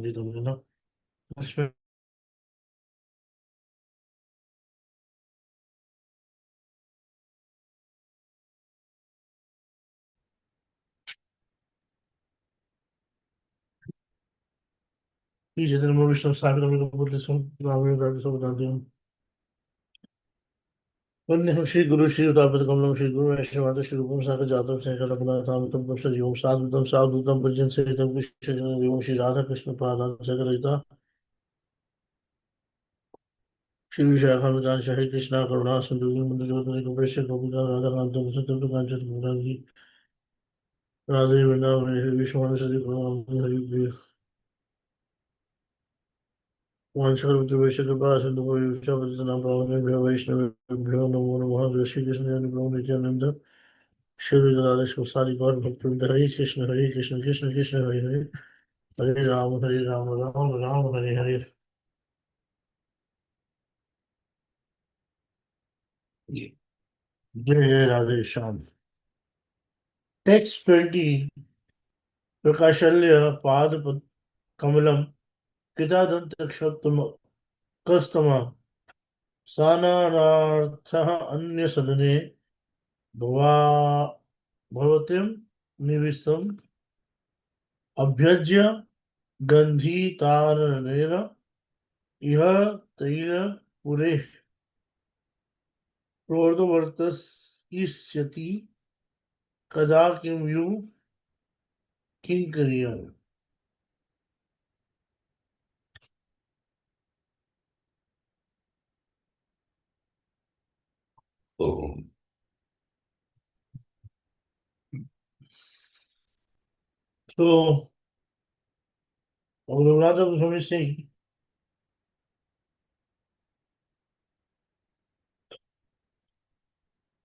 होगी तुम्हें ना उसमें। पीछे दिन में विष्णु स्थापित हमने को बोलते सुन नाम में दादी सब बताती हूँ। वन्य हम श्री गुरु श्री उतापद कमलम श्री गुरु वैष्णवाद श्री रूपम सागर जातम सहकल अपना धाम तम तम सजीवम साधुतम साधुतम परिजन सहितम कृष्ण जन देवम श्री राधा कृष्ण पादान सहगलिता श्री विशाखा विधान हरे कृष्णा करुणा सिंधु मंद ज्योति गोपेश गोपिका राधा कांत सत्यम कांचन गौरांगी राधे वृंदावन विश्वनाथ सदी हरि प्रिय वांछा विद्वेष कृपा सिंधु विचापतितनां पावनेभ्यो वैष्णवेभ्यो नमो नमः। श्री कृष्ण जन प्रभु नित्यानंद श्री राधे गोसाली गौर भक्तवृंद हरे कृष्ण कृष्ण कृष्ण हरे हरे हरे राम राम राम हरे हरे। जय जय राधे श्याम। टेक्स्ट 20 प्रकाशल्य पाद कमलम कितादंत कस्तम सानार्थः अन्य सदने भवा भवतीं निविष्टम् अभ्यज्य गन्धीतारनेन इह तैल पुरे प्रोर्धवर्तस्यति कदा किं यु किंकर्यम्। So, Raghunath Goswami is saying,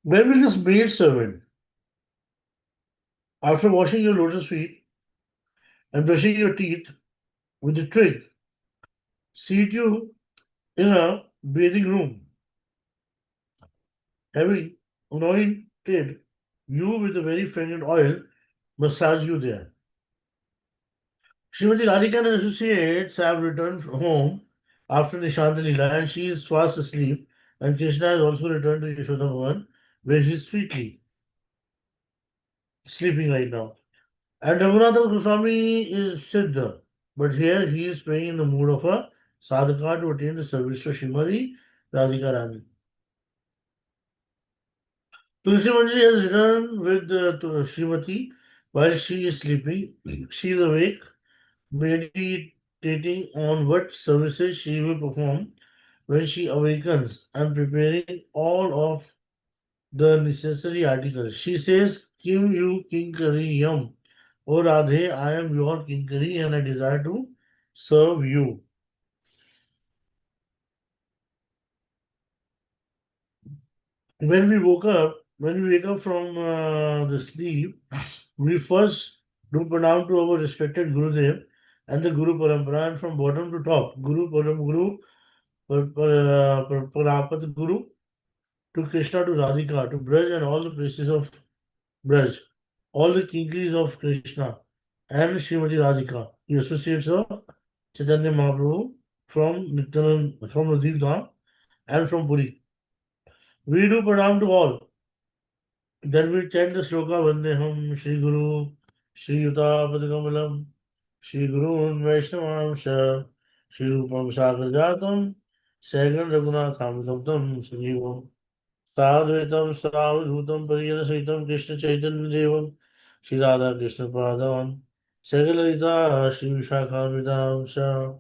when will this maid servant, after washing your lotus feet and brushing your teeth with the twig, seat you in a bathing room, having anointed you with a very fragrant oil, massage you there? Srimati Radhika and associates have returned home after Nishant Leela and she is fast asleep, and Krishna has also returned to Yashoda Bhavan where he is sweetly sleeping right now. And Raghunatha Goswami is Siddha, but here he is praying in the mood of a sadhaka to attain the service of Srimati Radhika Rani. Tulsi Manjari has returned with to Srimati while she is sleeping. She is awake, meditating on what services she will perform when she awakens and preparing all of the necessary articles. She says, Kim you kinkari yam. O Radhe, I am your kinkari and I desire to serve you. When we wake up from the sleep, we first do pranam to our respected Gurudev and the Guru Parampara, and from bottom to top, Guru Param Guru, Parapat Guru, to Krishna, to Radhika, to Braj and all the places of Braj, all the kinkaries of Krishna and Srimati Radhika, the associates of Chaitanya Mahaprabhu from Nityanand, from Radhik Dham and from Puri. We do pranam to all. Then we chant the sloka Vandeham Shri Guru Shri Yuta Padakamalam Shri Guru Vaishnavam Shri Rupam Sagar Jatam Sagan Raghunatham Sabdam Sanjeevam Sadhvitam Savadhutam Pariyana Sahitam Krishna Chaitanya Devam Shri Radha Krishna Padam Sagalita Shri Vishakha Sha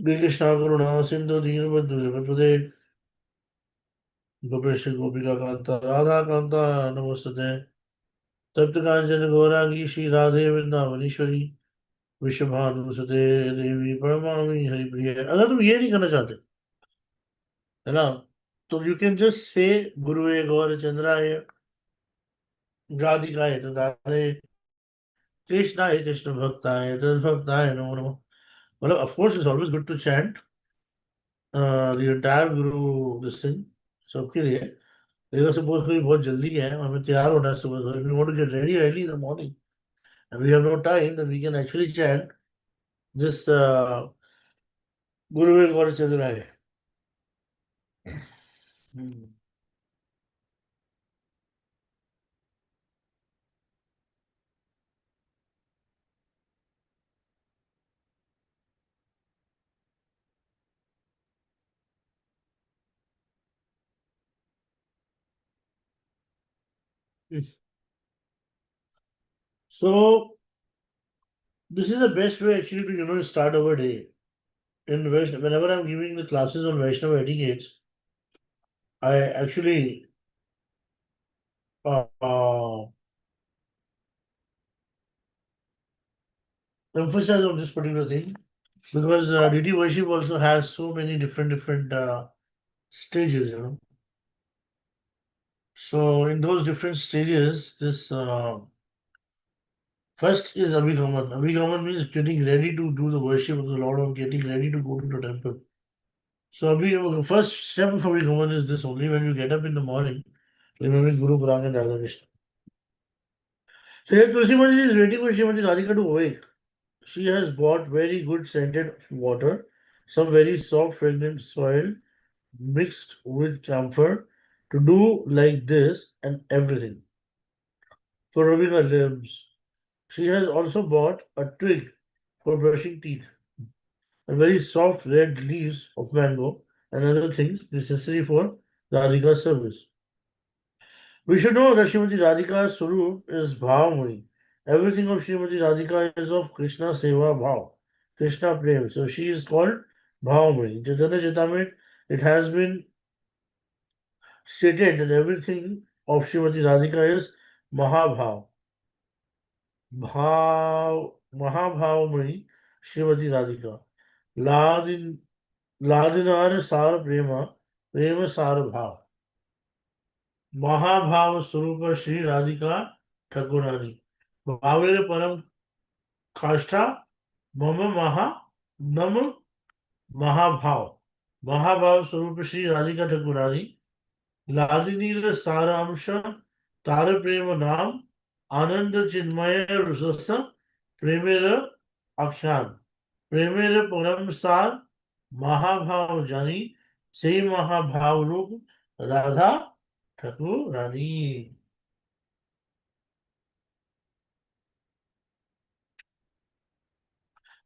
Krishna Karuna Sindhu Deenabandhu Jagatpade Gopesh Gopika Kanta Radha Kanta Namaste तप्त कांचन गौरांगी श्री राधे वृंदावनीश्वरी विश्वभानुसुते देवी परमामि हरिप्रिय। अगर तुम ये नहीं करना चाहते है ना, तो यू कैन जस्ट से गुरुवे गौर चंद्राय राधिकाय तदालय कृष्णाय कृष्ण भक्ताय तद्भक्ताय नमो नमः। मतलब of course it's always good to chant the entire guru this thing सबके लिए, देखो सपोज कोई बहुत जल्दी है, हमें तैयार होना है सुबह सुबह, we want to get ready early in the morning and we have no time, then we can actually chant this गुरुवे गौर चंद्र है. So this is the best way actually to start our day. In Vaishnav, whenever I'm giving the classes on Vaishnava etiquettes, I actually uh, emphasize on this particular thing because deity worship also has so many different stages, So in those different stages, this first is Abhigaman. Abhigaman means getting ready to do the worship of the Lord or getting ready to go to the temple. So the first step of Abhigaman is this only: when you get up in the morning, remembering Guru Parang and Radha Krishna. So here Tulsi Mati is waiting for Srimati Radhika to awake. She has bought very good scented water, some very soft fragrant soil mixed with camphor to do like this and everything for rubbing her limbs. She has also bought a twig for brushing teeth and very soft red leaves of mango and other things necessary for Radhika's service. We should know that Srimati Radhika's Swarup is Bhavamuni. Everything of Srimati Radhika is of Krishna Seva Bhav, Krishna Prem. So she is called Bhavamuni. Chaitanya Chaitamrit, it has been stated that everything of Srimati Radhika is Mahabhav. Mahabhavamuni Srimati Radhika. Ladin Ladinar Sar Prema, Prema Sar Bhav. महाभाव स्वरूप श्री राधिका ठाकुरानी भावेर परम काष्ठा मम महा नम महाभाव महाभाव स्वरूप श्री राधिका ठाकुरानी लादिनीर सारांश तार प्रेम नाम आनंद चिन्मय रसस प्रेमेर आख्यान प्रेमेर परम सार महाभाव जानी से महाभाव रूप Radha Thakurani.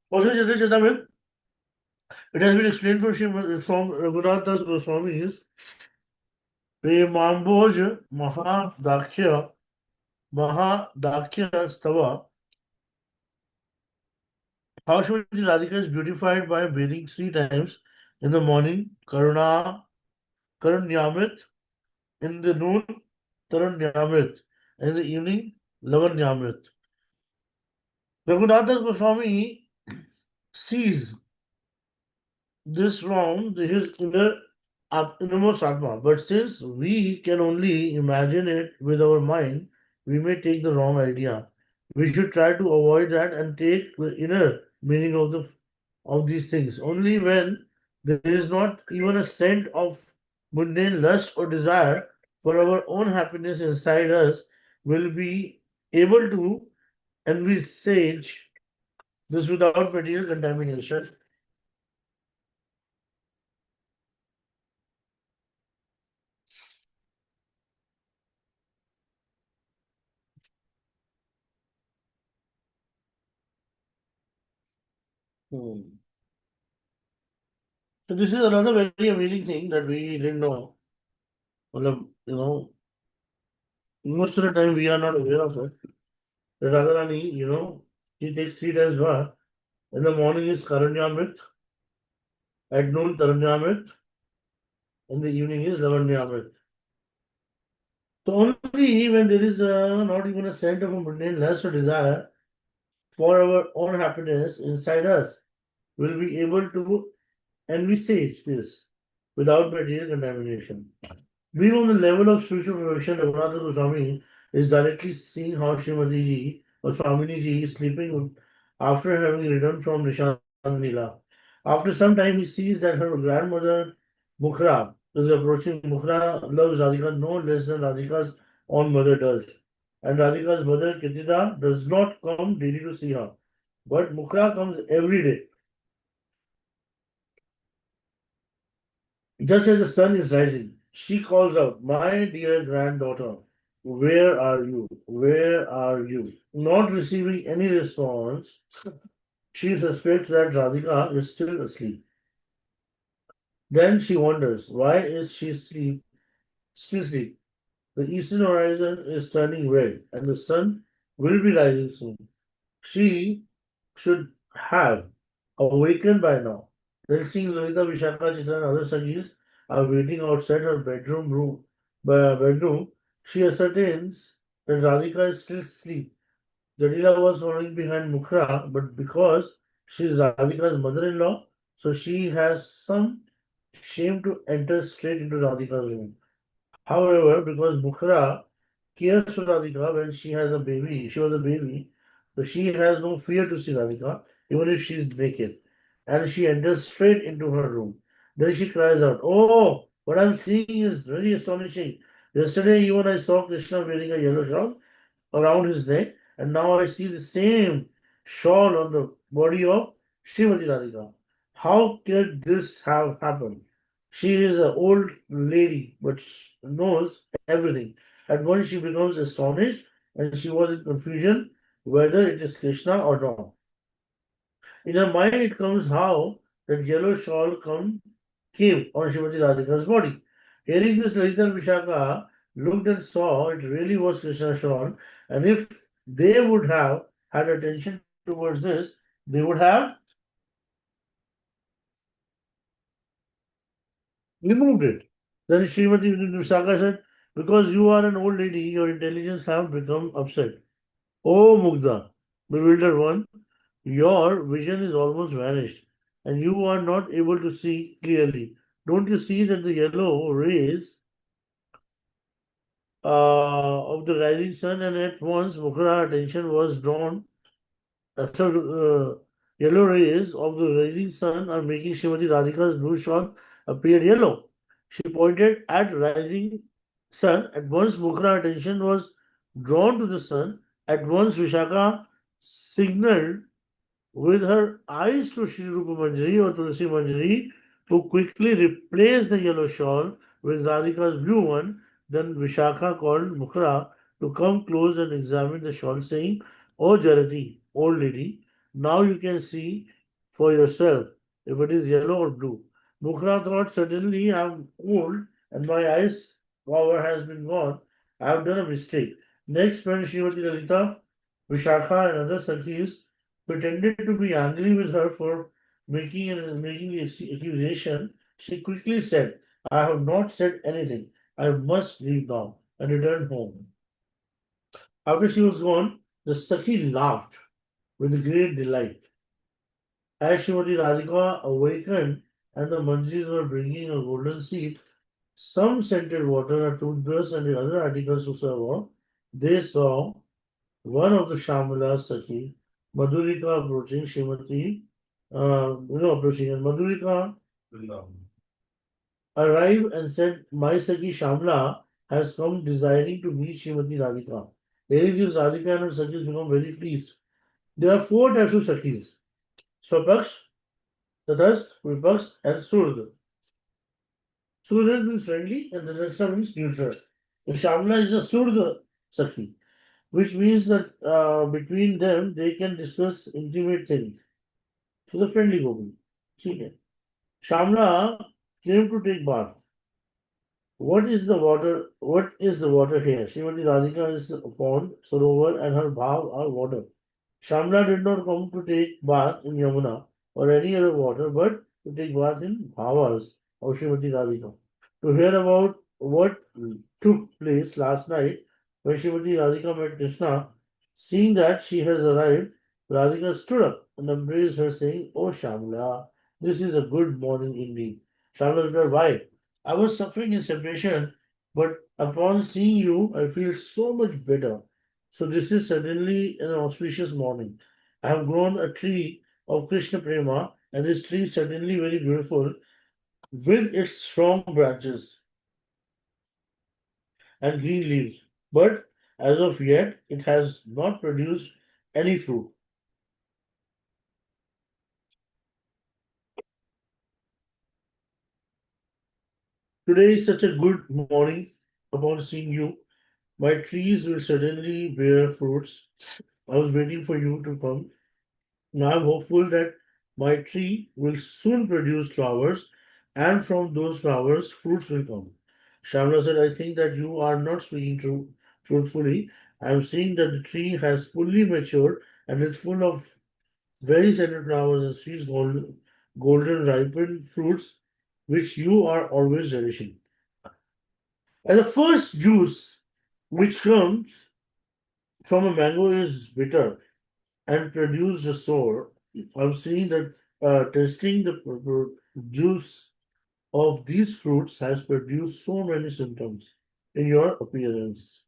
Also, Chadamit, it has been explained from Raghunath Das Goswami's Premamboj Mahadakhya Stava. How Shrimati Radhika is beautified by bathing 3 times in the morning, Karanyamrit, in the noon, Taranyamrit, and in the evening, Lavanyamrit. Raghunath Das Goswami sees this from his innermost Atma. But since we can only imagine it with our mind, we may take the wrong idea. We should try to avoid that and take the inner meaning of these things. Only when there is not even a scent of mundane lust or desire for our own happiness inside us will be able to envisage this without material contamination. Hmm. So this is another very amazing thing that we didn't know. Well, most of the time we are not aware of it. The Radharani, she takes 3 times bath. In the morning is Karanyamrit, at noon Taranyamrit, in the evening is Lavanyamrit. So only when there is not even a scent of a mundane lust or desire for our own happiness inside us, will be able to envisage this without material contamination. Being on the level of spiritual perfection, Raghunath Goswami is directly seeing how Srimati ji or Swamini ji is sleeping after having returned from Nishan Leela. After some time, he sees that her grandmother Mukhra, is approaching. Mukhra loves Radhika no less than Radhika's own mother does. And Radhika's mother, Ketida, does not come daily to see her. But Mukhra comes every day. Just as the sun is rising, she calls out, "My dear granddaughter, where are you? Where are you?" Not receiving any response, she suspects that Radhika is still asleep. Then she wonders, why is she still asleep? The eastern horizon is turning red, and the sun will be rising soon. She should have awakened by now. Then seeing Lalita, Vishaka, Chitra, and other Sakhis are waiting outside her bedroom, she ascertains that Radhika is still asleep. Jadila was following behind Mukhra, but because she is Radhika's mother-in-law, so she has some shame to enter straight into Radhika's room. However, because Mukhra cares for Radhika when she was a baby, so she has no fear to see Radhika, even if she is naked. And she enters straight into her room. Then she cries out, "Oh, what I'm seeing is very astonishing. Yesterday, even I saw Krishna wearing a yellow shawl around his neck, and now I see the same shawl on the body of Srimati Radhika. How could this have happened? She is an old lady, but knows everything. At once she becomes astonished, and she was in confusion whether it is Krishna or not. In her mind, it comes how that yellow shawl came on Srimati Radhika's body. Hearing this, Lalita and Vishaka looked and saw it really was Krishna's shawl, and if they would have had attention towards this, they would have removed it. Then Srimati Vishaka said, "Because you are an old lady, your intelligence have become upset. Oh Mugdha, bewildered one, your vision is almost vanished, and you are not able to see clearly. Don't you see that the yellow rays of the rising sun, and at once Mukhara's attention was drawn. Yellow rays of the rising sun are making Srimati Radhika's blue shawl appear yellow. She pointed at rising sun. At once Mukhara's attention was drawn to the sun. At once Vishaka signaled with her eyes to Sri Rupa Manjari or Tulsi Manjari, who quickly replaced the yellow shawl with Radhika's blue one. Then Vishakha called Mukhra to come close and examine the shawl, saying, "Oh Jarati, old lady, now you can see for yourself if it is yellow or blue." Mukhra thought, "Certainly I'm old and my eyes power has been gone. I have done a mistake." Next, when Srimati Lalita, Vishakha, and other Sakhis pretended to be angry with her for making the accusation, she quickly said, "I have not said anything. I must leave now," and returned home. After she was gone, the Sakhi laughed with great delight. As Shrimati Radhika awakened and the Manjris were bringing a golden seat, some scented water, a toothbrush, and the other articles to serve her, they saw one of the Shamala Sakhi, Madhurika approaching Shrimati, approaching, and Madhurika arrived and said, "My Sakhi Shamla has come desiring to meet Shrimati Radhika." Hearing this, Radhika and her Sakhis become very pleased. There are four types of Sakhis: Swapaksh, Tatast, Vipaksh, and Surd. Surd means friendly, and Tatastha means neutral. The Shamla is a Surd Sakhi, which means that between them they can discuss intimate things. So the friendly goblin. Okay. Shamla came to take bath. What is the water? What is the water here? Srimati Radhika is a pond, Sarovar, and her bhav are water. Shamla did not come to take bath in Yamuna or any other water, but to take bath in bhavas of Srimati Radhika. To hear about what took place last night when Srimati Radhika met Krishna, seeing that she has arrived, Radhika stood up and embraced her, saying, "Oh Shamla, this is a good morning indeed." Shamla replied, "Why? I was suffering in separation, but upon seeing you, I feel so much better. So this is certainly an auspicious morning. I have grown a tree of Krishna Prema, and this tree is certainly very beautiful. with its strong branches and green leaves, but as of yet it has not produced any fruit. Today is such a good morning upon seeing you. My trees will certainly bear fruits. I was waiting for you to come. Now I'm hopeful that my tree will soon produce flowers, and from those flowers, fruits will come. Shamla said, I think that you are not speaking truthfully. I'm seeing that the tree has fully matured and is full of very scented flowers and sweet golden ripened fruits, which you are always relishing. And the first juice which comes from a mango is bitter and produce a sore. I'm seeing that tasting the juice of these fruits has produced so many symptoms in your appearance.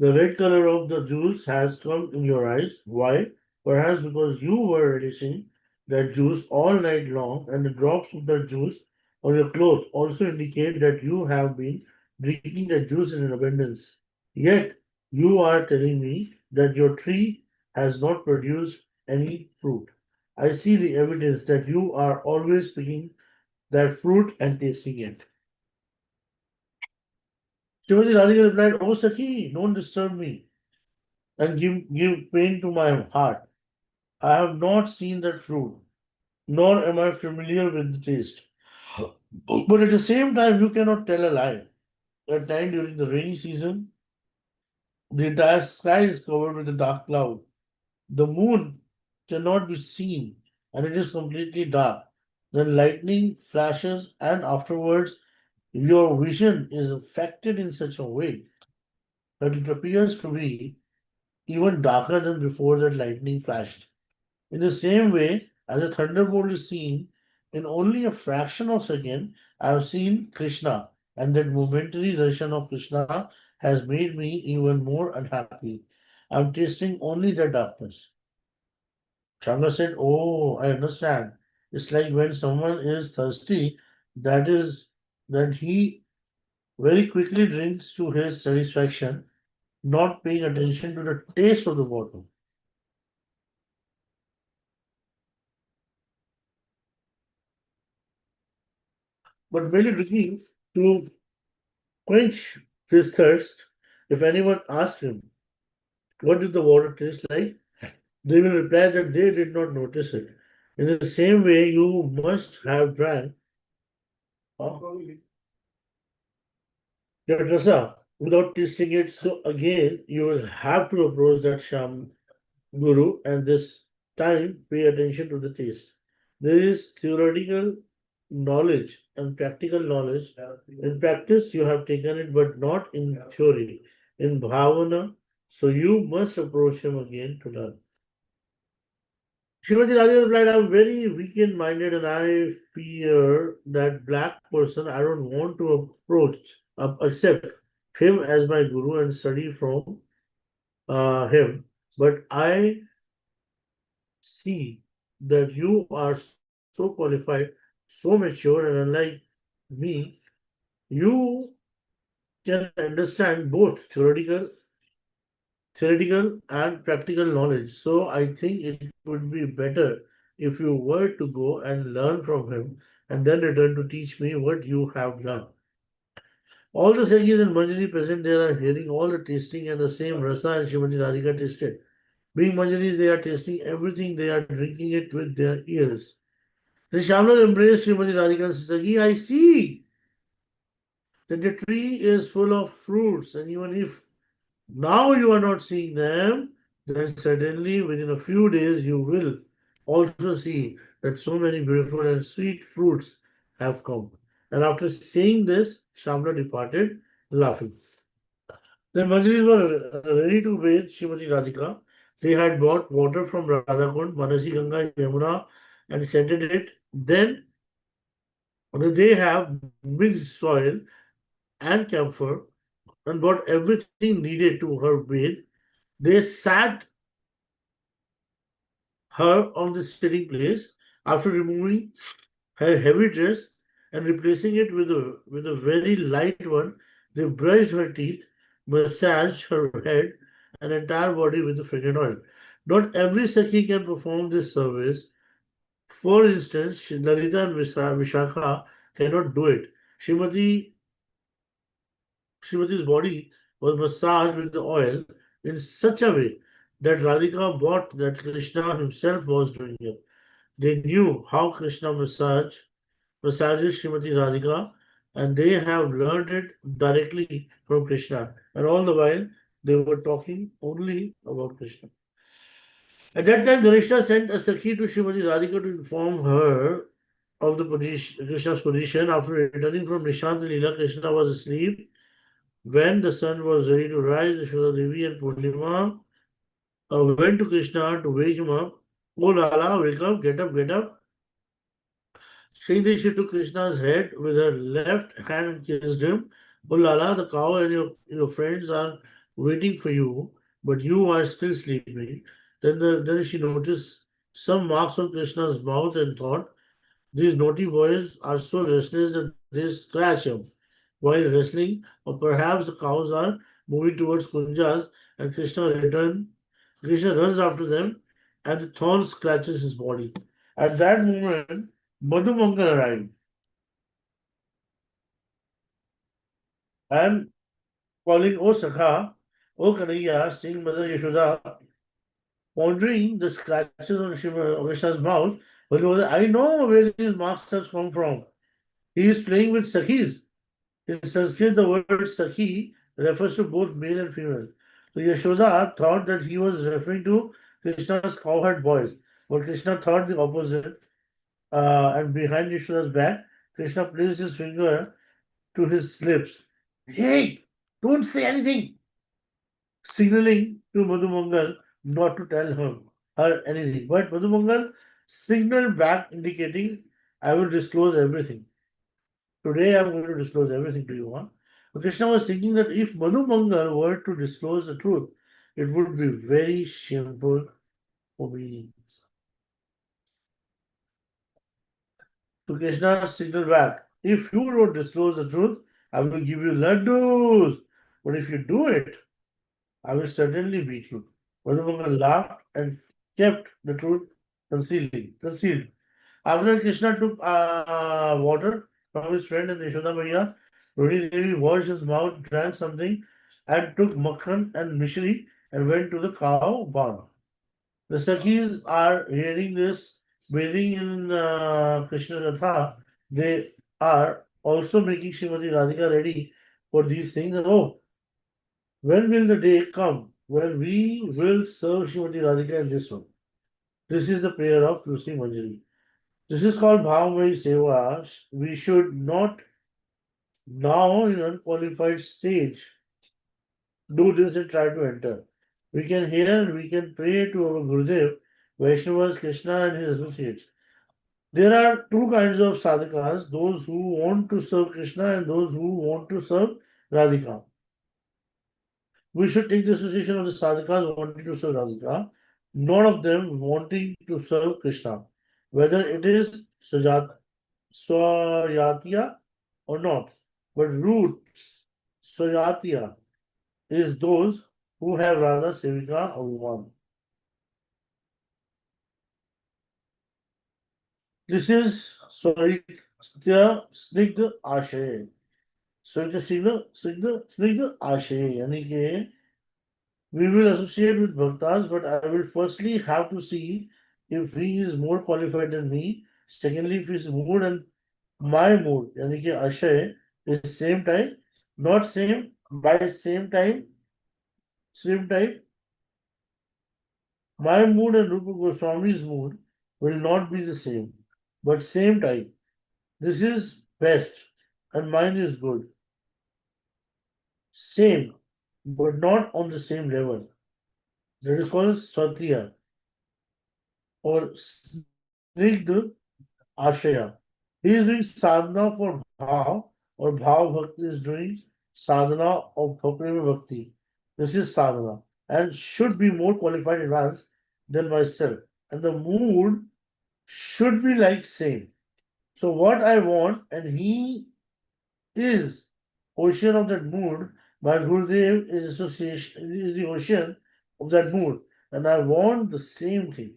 The red color of the juice has come in your eyes. Why? Perhaps because you were relishing that juice all night long, and the drops of that juice on your clothes also indicate that you have been drinking that juice in abundance. Yet, you are telling me that your tree has not produced any fruit. I see the evidence that you are always picking that fruit and tasting it. Shrimati Radhika replied, Oh Sakhi, don't disturb me and give pain to my heart. I have not seen that fruit, nor am I familiar with the taste. But at the same time, you cannot tell a lie. At night during the rainy season, the entire sky is covered with a dark cloud. The moon cannot be seen, and it is completely dark. Then lightning flashes, and afterwards, your vision is affected in such a way that it appears to be even darker than before that lightning flashed. In the same way, as a thunderbolt is seen in only a fraction of a second, I have seen Krishna, and that momentary darshan of Krishna has made me even more unhappy. I am tasting only the darkness. Chandra said, Oh, I understand. It's like when someone is thirsty, that is, that he very quickly drinks to his satisfaction, not paying attention to the taste of the water. But merely drinking to quench his thirst, if anyone asks him, What did the water taste like? They will reply that they did not notice it. In the same way, you must have drank uh, that rasa without tasting it. So again, you will have to approach that Sham Guru and this time pay attention to the taste. There is theoretical knowledge and practical knowledge. In practice, you have taken it, but not in theory, in bhavana. So you must approach him again to learn. Shrimati Radhika replied, I'm very weekend minded and I fear that black person. I don't want to approach, accept him as my guru and study from him. But I see that you are so qualified, so mature, and unlike me, you can understand both theoretical and practical knowledge. So I think it would be better if you were to go and learn from him and then return to teach me what you have learned. All the Sakhis and Manjari present there are hearing all the tasting and the same rasa and Shrimati Radhika tasted. Being Manjaris, they are tasting everything, they are drinking it with their ears. The Shamlar embraced Srimati Radhika and said, "Saki, I see that the tree is full of fruits, and even if now you are not seeing them, then certainly within a few days you will also see that so many beautiful and sweet fruits have come." And after saying this, Shamla departed laughing. Then Manjaris were ready to bathe Srimati Radhika. They had bought water from Radhakund, Manasi Ganga, Yamuna, and scented it. Then they have mixed soil and camphor and brought everything needed to her bathe. They sat her on the sitting place after removing her heavy dress and replacing it with a very light one. They brushed her teeth, massaged her head and entire body with the fragrant oil. Not every Sakhi can perform this service. For instance, Lalita and Vishakha cannot do it. Srimati, Srimati's body was massaged with the oil in such a way that Radhika bought that Krishna himself was doing it. They knew how Krishna massages Srimati Radhika, and they have learned it directly from Krishna. And all the while, they were talking only about Krishna. At that time, Ganesha sent a Sakhi to Srimati Radhika to inform her of the Krishna's position. After returning from Nishant Leela, Krishna was asleep. When the sun was ready to rise, Yashoda Devi and Purnima went to Krishna to wake him up. Oh Lala, wake up, get up, get up. Saying this, she took Krishna's head with her left hand and kissed him. Oh Lala, the cow and your friends are waiting for you, but you are still sleeping. Then she noticed some marks on Krishna's mouth and thought, these naughty boys are so restless that they scratch him while wrestling, or perhaps the cows are moving towards Kunjas and Krishna runs after them and the thorn scratches his body. At that moment, Madhumangal arrived and calling, O Sakha, O Kanaiya, seeing Mother Yashoda, pondering the scratches on Krishna's mouth, but I know where these marks have come from. He is playing with Sakhis. In Sanskrit, the word Sakhi refers to both male and female. So Yashoda thought that he was referring to Krishna's cowherd boys, but Krishna thought the opposite. And behind Yashoda's back, Krishna placed his finger to his lips. Hey, don't say anything! Signaling to Madhumangal not to tell her anything. But Madhumangal signaled back, indicating, I will disclose everything. Today I'm going to disclose everything to you. Huh? So Krishna was thinking that if Madhu Mangal were to disclose the truth, it would be very shameful for me. So Krishna signaled back, if you don't disclose the truth, I will give you laddus. But if you do it, I will certainly beat you. Madhu Mangal laughed and kept the truth concealed. After Krishna took water from his friend and Yashoda Maiya, Roni Devi washed his mouth, drank something, and took makhan and mishri and went to the cow barn. The Sakhis are hearing this, bathing in Krishna Katha. They are also making Srimati Radhika ready for these things. And oh, when will the day come when we will serve Srimati Radhika in this one? This is the prayer of Tulsi Manjari. This is called Bhavamai Seva. We should not now in unqualified stage do this and try to enter. We can hear and we can pray to our Gurudev, Vaishnavas, Krishna and his associates. There are two kinds of sadhakas, those who want to serve Krishna and those who want to serve Radhika. We should take the association of the sadhakas wanting to serve Radhika, none of them wanting to serve Krishna. Whether it is Swayatiya or not. But root Swayatiya is those who have Radha Sevika Aviman. This is Swaritya Snigdha Ashay. Swaritya Snigdha Ashay. यानी कि we will associate with Bhaktas, but I will firstly have to see if he is more qualified than me. Secondly, if his mood and my mood, यानी कि Ashay, is same time, not same, by same time, my mood and Rupa Goswami's mood will not be the same, but same time. This is best, and mine is good. Same, but not on the same level. That is called Satya or Snigdha Ashaya. He is doing sadhana for Bhav, or Bhav Bhakti is doing sadhana of Bhakti Bhakti. This is sadhana and should be more qualified in advance than myself. And the mood should be like same. So what I want, and he is ocean of that mood. My Gurudev is association is the ocean of that mood, and I want the same thing.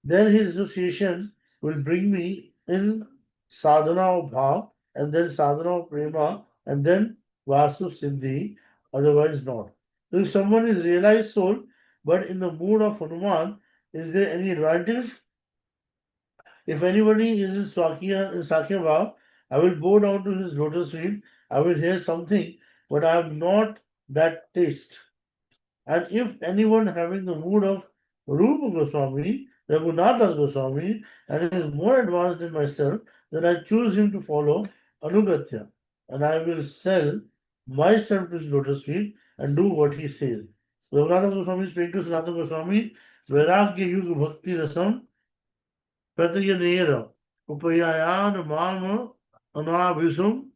Then his association will bring me in sadhana of bhav, and then sadhana of prema, and then vasu siddhi, otherwise not. So if someone is realized soul, but in the mood of Hanuman, is there any advantage? If anybody is in Sakya Bhav, I will bow down to his lotus feet, I will hear something, but I am not that taste. And if anyone having the mood of Rupa Goswami, Raghunathas Goswami, and is more advanced than myself, then I choose him to follow Anugatya. And I will sell myself to his lotus feet and do what he says. Raghunathas Goswami is praying to Sanatana Goswami, Vairagya Yuga Bhakti Rasam Pratyanera Upayayan Mama Anabhisum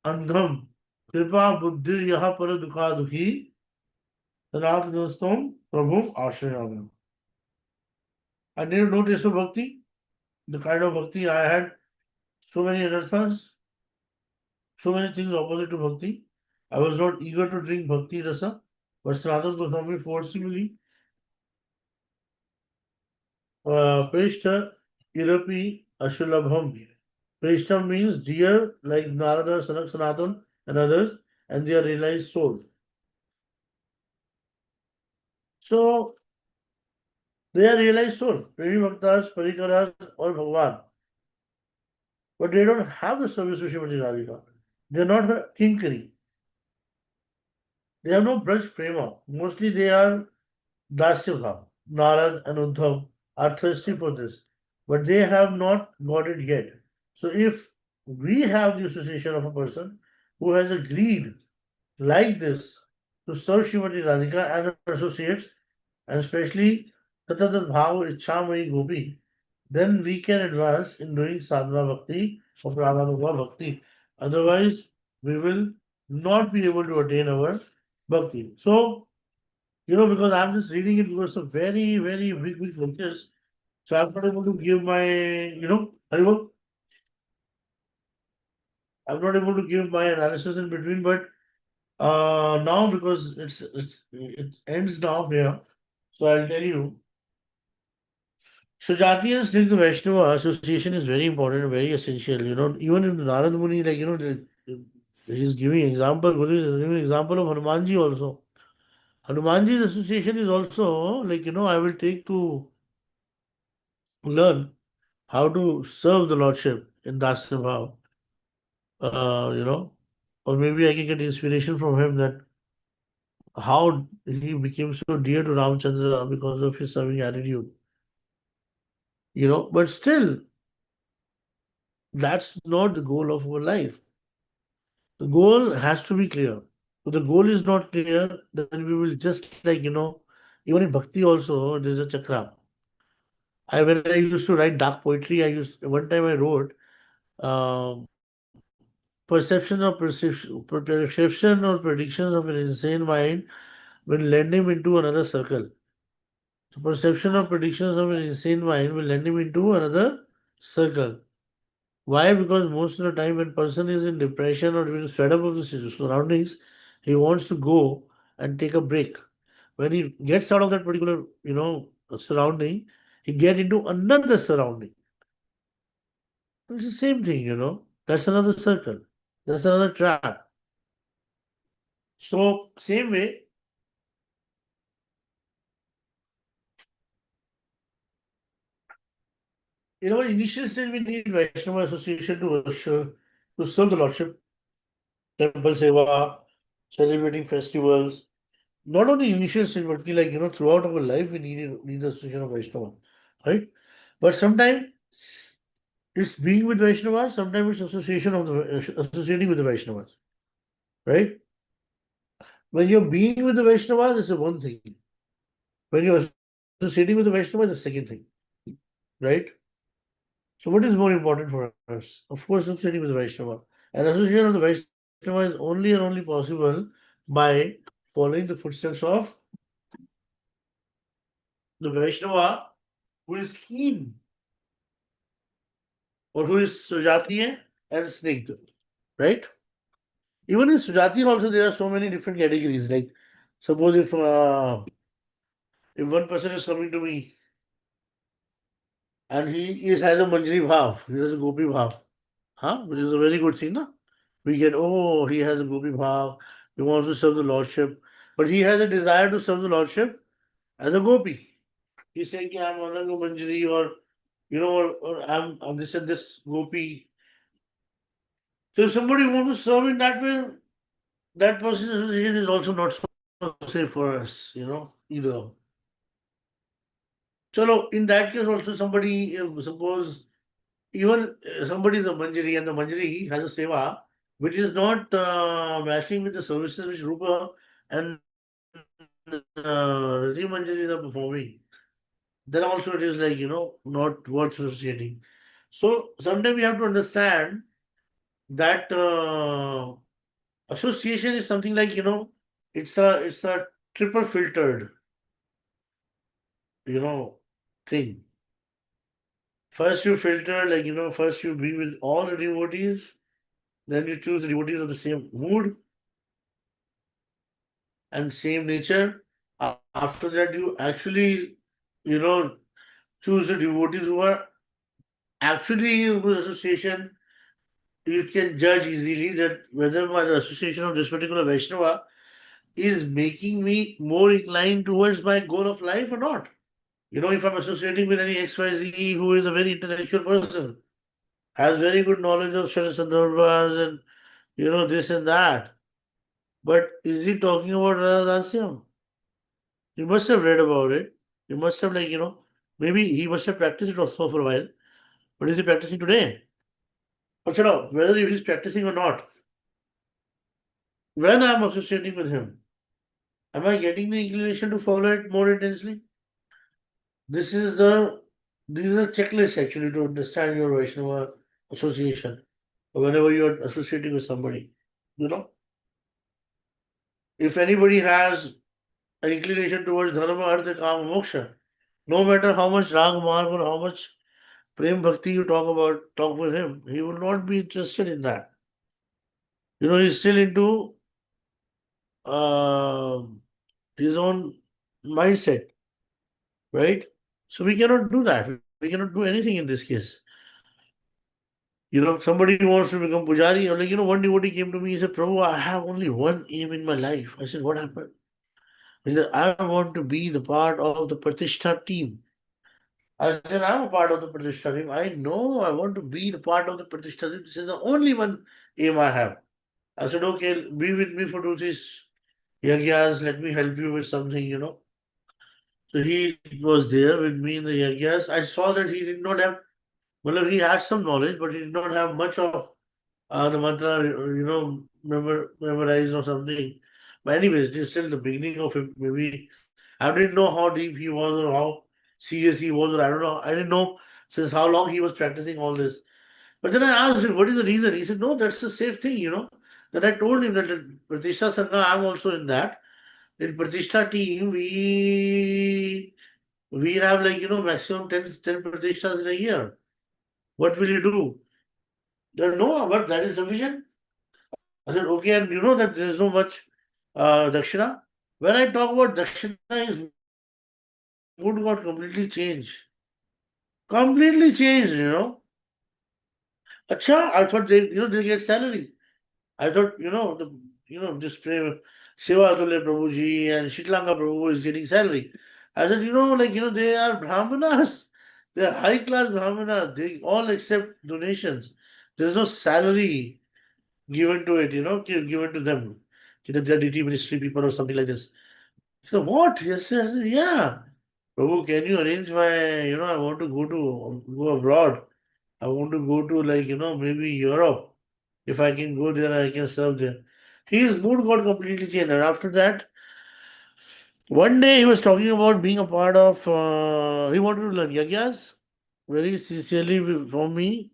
Andham Kripa Buddhi Yaha Paradukha Dukhi Sanatana Prabhu Ashrayam. I need no taste of bhakti. The kind of bhakti I had, so many anarthas, so many things opposite to bhakti. I was not eager to drink bhakti rasa, but Sanatana Goswami forcibly Prishta Irapi Ashulabham. Prishta means dear, like Narada, Sanak Sanatan, and others, and they are realized souls. So they are realized souls, Premi Bhaktas, Parikaras, or Bhagwan. But they don't have the service of Srimati Radhika. They are not her kinkari. They have no Braj Prema. Mostly they are Dasyabha. Narad and Uddhav are thirsty for this. But they have not got it yet. So if we have the association of a person who has agreed like this to serve Srimati Radhika and her associates, and especially Tatatat Bhav Ichhamai Gopi, then we can advance in doing sadhana bhakti or prananuga bhakti. Otherwise, we will not be able to attain our bhakti. So, because I'm just reading it because of very, very big lectures. So I'm not able to give my, Haribol, I'm not able to give my analysis in between, but now because it ends now here, so I'll tell you. So Jati and Snigdha Vaishnava association is very important and very essential. Even in Narad Muni, he's giving example, Guru is giving example of Hanumanji also. Hanumanji's association is also I will take to learn how to serve the Lordship in Dasya Bhav. Or maybe I can get inspiration from him that how he became so dear to Ramchandra because of his serving attitude. But still, that's not the goal of our life. The goal has to be clear. If the goal is not clear, then we will just even in bhakti also, there's a chakra. When I used to write dark poetry, one time I wrote um, perception or predictions of an insane mind will lend him into another circle. So perception or predictions of an insane mind will lend him into another circle. Why? Because most of the time when person is in depression or when he's fed up of the surroundings, he wants to go and take a break. When he gets out of that particular, surrounding, he get into another surrounding. It's the same thing. That's another circle. That's another trap. So same way, initial stage we need Vaishnava association to serve the Lordship, temple seva, celebrating festivals. Not only initial stage, but throughout our life we need the association of Vaishnava, right? But sometimes it's being with Vaishnavas, sometimes it's associating with the Vaishnavas, right? When you're being with the Vaishnavas, it's a one thing. When you're associating with the Vaishnavas, it's the second thing, right? So what is more important for us? Of course, associating with the Vaishnava. And association of the Vaishnava is only and only possible by following the footsteps of the Vaishnava who is keen or who is Sujati and Snigdha, right? Even in Sujati also there are so many different categories. Like suppose if one person is coming to me and has a Manjari Bhav, he has a Gopi Bhav, huh? Which is a very good thing, no? We get, oh, he has a Gopi Bhav, he wants to serve the Lordship, but he has a desire to serve the Lordship as a Gopi. He's saying, I'm Ananga Manjari, or or I'm this and this Gopi. So if somebody wants to serve in that way, that person's association is also not so safe for us, either. So in that case also somebody, suppose even somebody is a Manjari and the Manjari has a seva which is not matching with the services which Rupa and Rati Manjari are performing, then also it is like, not worth associating. So sometimes we have to understand that association is something like, it's a triple filtered, you know, thing. First you filter, like, first you be with all the devotees, then you choose the devotees of the same mood and same nature. After that, you actually, you know, choose the devotees who are actually whose association you can judge easily that whether my association of this particular Vaishnava is making me more inclined towards my goal of life or not. If I'm associating with any XYZ who is a very intellectual person, has very good knowledge of Shara Sandarbhas and this and that. But is he talking about Radha? You must have read about it. You must have, like, maybe he must have practiced it also for a while. But is he practicing today? Or whether he is practicing or not, when I'm associating with him, am I getting the inclination to follow it more intensely? This is the This is a checklist actually to understand your Vaishnava association. Whenever you're associating with somebody, you know, if anybody has an inclination towards dharma, artha, kama, moksha, no matter how much rag marg or how much prem bhakti you talk with him, he will not be interested in that. He's still into um his own mindset, right? So we cannot do that. We cannot do anything in this case. Somebody wants to become pujari, or like, one devotee came to me, he said, Prabhu, I have only one aim in my life. I said, what happened? He said, I want to be the part of the Pratishtha team. I said, I'm a part of the Pratishtha team. I know I want to be the part of the Pratishtha team. This is the only one aim I have. I said, okay, be with me for 2 3 yagyas. Let me help you with something. So he was there with me in the yagyas. I saw that he did not have, well, he had some knowledge, but he did not have much of the mantra, memorized or something. But anyways, this is still the beginning of him. Maybe I didn't know how deep he was or how serious he was, or I don't know. I didn't know since how long he was practicing all this. But then I asked him, what is the reason? He said, no, that's the safe thing. Then I told him that in Pratishtha Sangha, I'm also in that. In Pratishtha team, we have like, maximum 10 Pratishthas in a year. What will you do? Then no, but that is sufficient. I said, okay, and you know that there is no much dakshina. When I talk about dakshina, his mood got completely changed. Completely changed. Acha, I thought they get salary. I thought, this Shiva Atulya Prabhuji and Shitlanga Prabhu is getting salary. I said, like, they are Brahmanas. They are high class Brahmanas. They all accept donations. There's no salary given to it, given to them. They are DT ministry people or something like this. So what? Yes, yes, yeah. Prabhu, can you arrange I want to go abroad. I want to go to like, maybe Europe. If I can go there, I can serve there. His mood got completely changed. And after that, one day he was talking about being a part of, he wanted to learn yagyas very sincerely from me.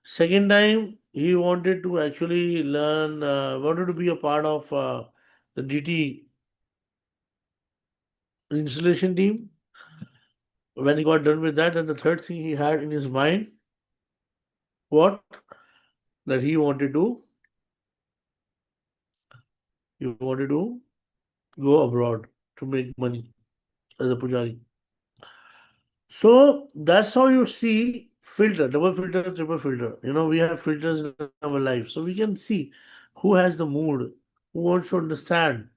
Second time, he wanted to actually learn, wanted to be a part of the DT installation team. When he got done with that, then the third thing he had in his mind What? That he wanted to go abroad to make money as a pujari. So that's how you see filter, double filter, triple filter. We have filters in our life. So we can see who has the mood, who wants to understand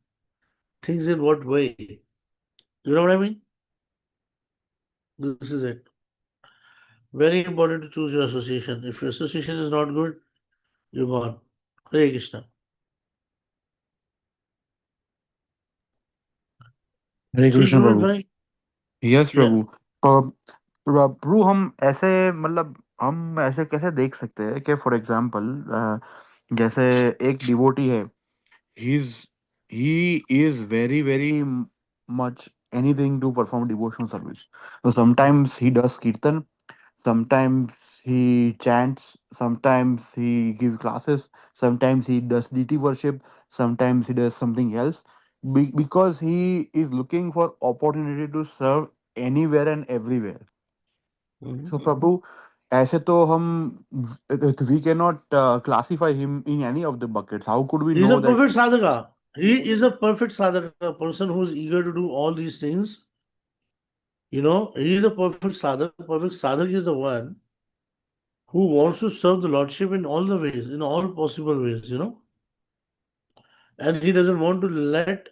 things in what way. You know what I mean? This is it. Very important to choose your association. If your association is not good, you're gone. Hare Krishna. हरे ठीक कृष्ण जुनेद प्रभु। भाई? Yes Yeah. प्रभु। प्रभु, हम ऐसे कैसे देख सकते हैं कि for example जैसे एक डिवोटी है, he is he is very very much anything to perform devotional service. so sometimes he does kirtan, sometimes he chants, sometimes he gives classes, sometimes he does deity worship, sometimes he does something else, because he is looking for opportunity to serve anywhere and everywhere. Mhm. So Prabhu, ऐसे तो हम we cannot classify him in any of the buckets. How could we He's know a that? perfect sadhaka. He is a perfect sadhaka, a person who is eager to do all these things. He is a perfect sadhak. Perfect sadhak is the one who wants to serve the Lordship in all the ways, in all possible ways. And he doesn't want to let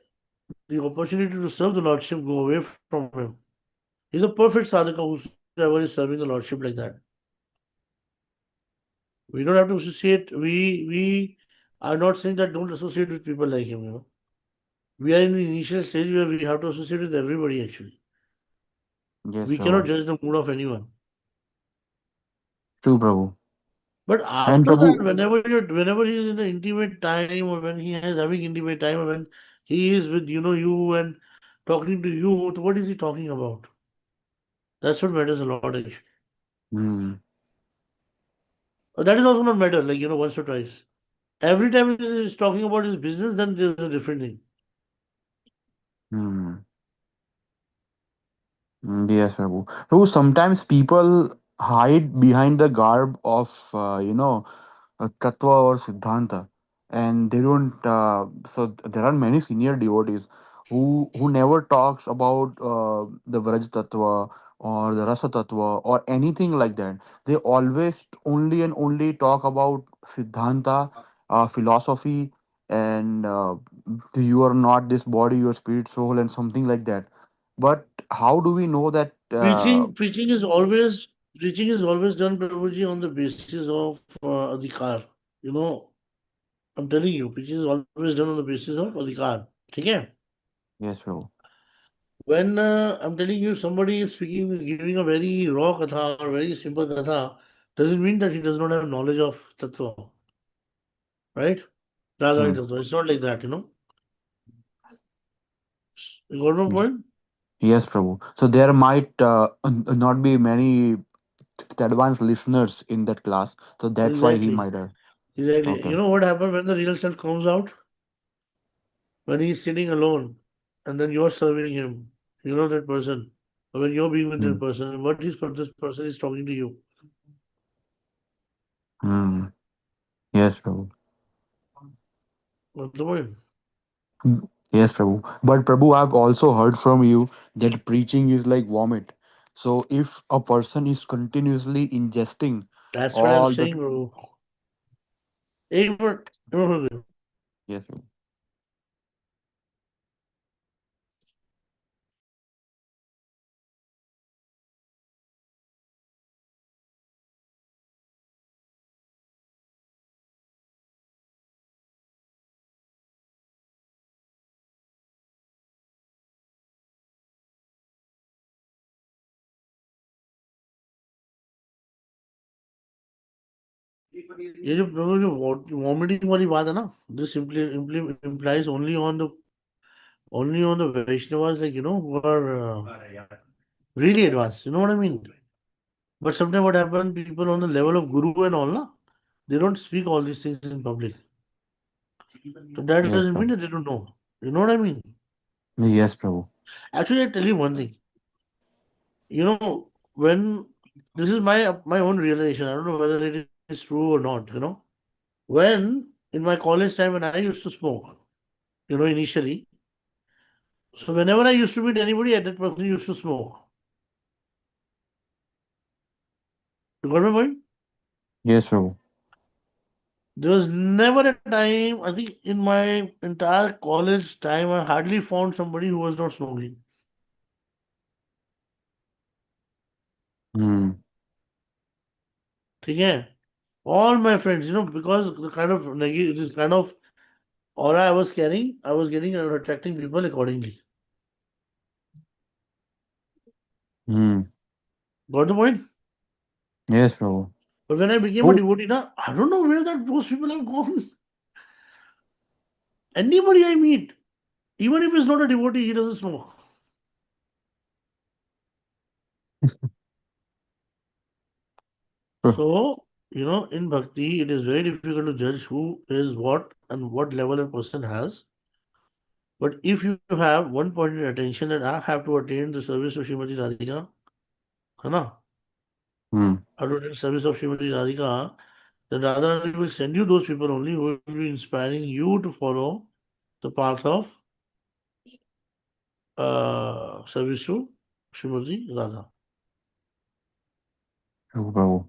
the opportunity to serve the Lordship go away from him. He's a perfect sadhaka whosoever is serving the Lordship like that. We don't have to associate. We are not saying that don't associate with people like him. We are in the initial stage where we have to associate with everybody actually. Yes, We cannot Prabhu. judge the mood of anyone. True, Prabhu. But And after that, Prabhu, whenever he is in an intimate time, or when he is having intimate time, or when he is with you and talking to you, what is he talking about? That's what matters a lot actually. hmm, That is also not matter, like once or twice. Every time he's talking about his business, then there's a different thing. hmm. Yes, Prabhu. Prabhu, sometimes people hide behind the garb of, tattva or siddhanta, and they don't. So there are many senior devotees who never talks about the Vraj tattva or the Rasa tattva or anything like that. They always only and only talk about siddhanta, philosophy, and you are not this body, your spirit, soul, and something like that. But how do we know that? Preaching is always done, Prabhuji, on the basis of adhikar. You know, I'm telling you, preaching is always done on the basis of adhikar. Okay? Yes, Prabhu. When I'm telling you, somebody is speaking, giving a very raw katha or very simple katha, doesn't mean that he does not have knowledge of tattva, right? Radharani Hmm. tattva. It's not like that. You got my point? Yes, Prabhu. So there might not be many advanced listeners in that class. So that's why he Exactly. might have. Exactly. Okay. You know what happens when the real self comes out? When he's sitting alone and then you're serving him, that person, or when you're being with that Hmm. person, and what this person is talking to you. Hmm. Yes, Prabhu. What's the point? Hmm. Yes, Prabhu. But Prabhu, I've also heard from you that preaching is like vomit. So if a person is continuously ingesting That's what I'm all the. saying, bro. एक minute एक minute रुकिए। Yes, Prabhu. ये जो प्रभु जो vomiting वाली बात है ना, this implies only on the Vaishnavas, like who are really advanced. You know what I mean? But sometimes what happens, people on the level of guru and all, na, they don't speak all these things in public. So that Yes, doesn't mean Prabhu. that they don't know. You know what I mean? Yes, Prabhu. Actually, I tell you one thing. When this is my own realization. I don't know whether it is right or wrong. is true or not, When in my college time when I used to smoke, initially, so whenever I used to meet anybody, that person used to smoke. You got my point? Yes, Prabhu. There was never a time, I think in my entire college time, I hardly found somebody who was not smoking. Hmm. Okay? All my friends, because the kind of this kind of aura I was carrying, I was getting and attracting people accordingly. Hmm. Got the point? Yes, Prabhu. But when I became a Prabhu, devotee, I don't know where that those people have gone. Anybody I meet, even if he's not a devotee, he doesn't smoke. So, in bhakti, it is very difficult to judge who is what and what level a person has. But if you have one pointed attention that I have to attain the service of Srimati Radhika, है ना? hmm. I have to attain service of Srimati Radhika, then Radharani will send you those people only who will be inspiring you to follow the path of service to Srimati Radha. Prabhu, Prabhu.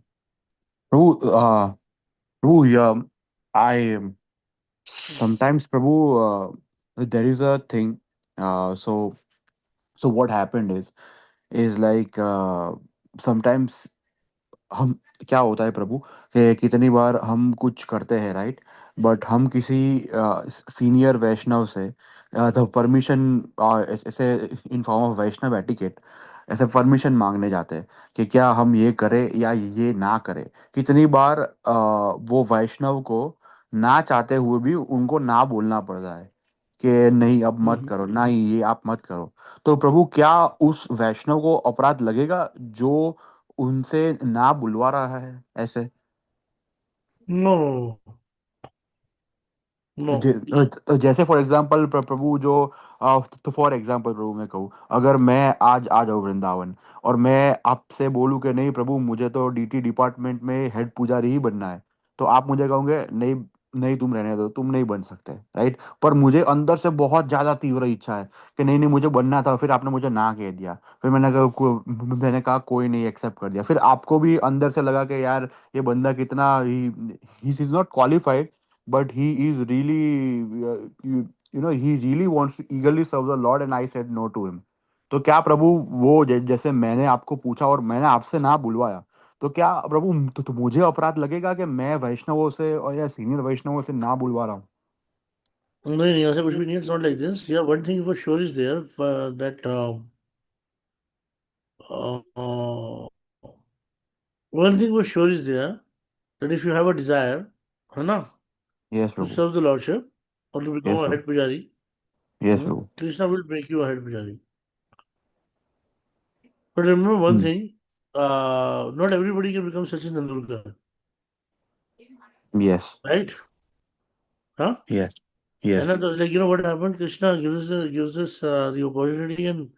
Prabhu, Prabhu, yeah, I sometimes, Prabhu, there is a thing. So, what happened is like sometimes हम क्या होता है प्रभु कि कितनी बार हम कुछ करते हैं राइट बट हम किसी सीनियर वैष्णव से द परमिशन ऐसे in form of Vaishnava etiquette ऐसे परमिशन मांगने जाते हैं कि क्या हम ये करें या ये ना करें कितनी बार वो वैष्णव को ना चाहते हुए भी उनको ना बोलना पड़ता है कि नहीं अब मत Mhm. करो नहीं ये आप मत करो तो प्रभु क्या उस वैष्णव को अपराध लगेगा जो उनसे ना बुलवा रहा है ऐसे No, no, जैसे फॉर एग्जांपल प्रभु जो तो फॉर एग्जांपल प्रभु मैं कहूँ अगर मैं आज आ जाऊँ वृंदावन और मैं आपसे बोलूँ कि नहीं प्रभु मुझे तो डीटी डिपार्टमेंट में हेड पुजारी ही बनना है तो आप मुझे कहोगे नहीं नहीं तुम रहने दो तुम नहीं बन सकते राइट पर मुझे अंदर से बहुत ज्यादा तीव्र इच्छा है कि नहीं नहीं मुझे बनना था फिर आपने मुझे ना कह दिया फिर मैंने कहा कोई नहीं एक्सेप्ट कर दिया फिर आपको भी अंदर से लगा कि यार ये बंदा कितना he is not qualified but he is really he really wants to eagerly serve the lord and I said no to him तो क्या प्रभु वो जैसे मैंने आपको पूछा और मैंने आपसे ना बुलवाया तो क्या प्रभु तो मुझे अपराध लगेगा कि मैं वैष्णवों से और या सीनियर वैष्णवों से ना बुलवा रहा हूँ नहीं नहीं ऐसा कुछ भी नहीं it's not like this. Yeah, one thing for sure is there that uh, one thing for sure is there that if you have a desire, है ना, yes to Prabhu serve the Lordship or to become yes a Prabhu head pujari, yes Prabhu Krishna will make you a head pujari. But remember one hmm thing, not everybody can become Sachin Tendulkar, yes right? Huh? Yes And yes like what happened, Krishna gives us the opportunity, and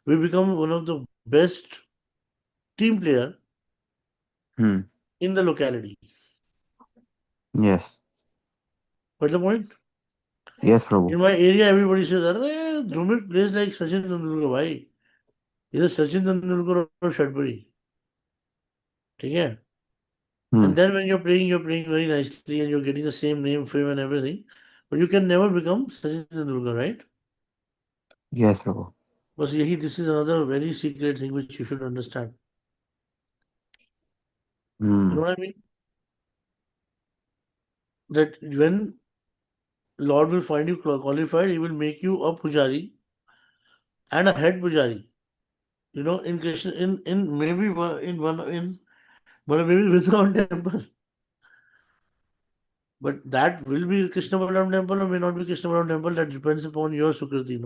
we become one of the best team player hmm in the locality. Yes But the point, yes Prabhu in my area, everybody says, "Arey, Dhumit plays like Sachin Tendulkar, bhai. He's a Sachin Tendulkar of Shadbury." ठीक है? And hmm then when you're playing very nicely and you're getting the same name, fame, and everything, but you can never become Sachin Tendulkar, right? Yes Prabhu But yahi, this is another very secret thing which you should understand. You know hmm what I mean? That when Lord will find you qualified, He will make you a pujari and a head pujari. In Krishna, in maybe maybe Vrindavan temple, but that will be Krishna Balaram temple or may not be Krishna Balaram temple. That depends upon your sukriti.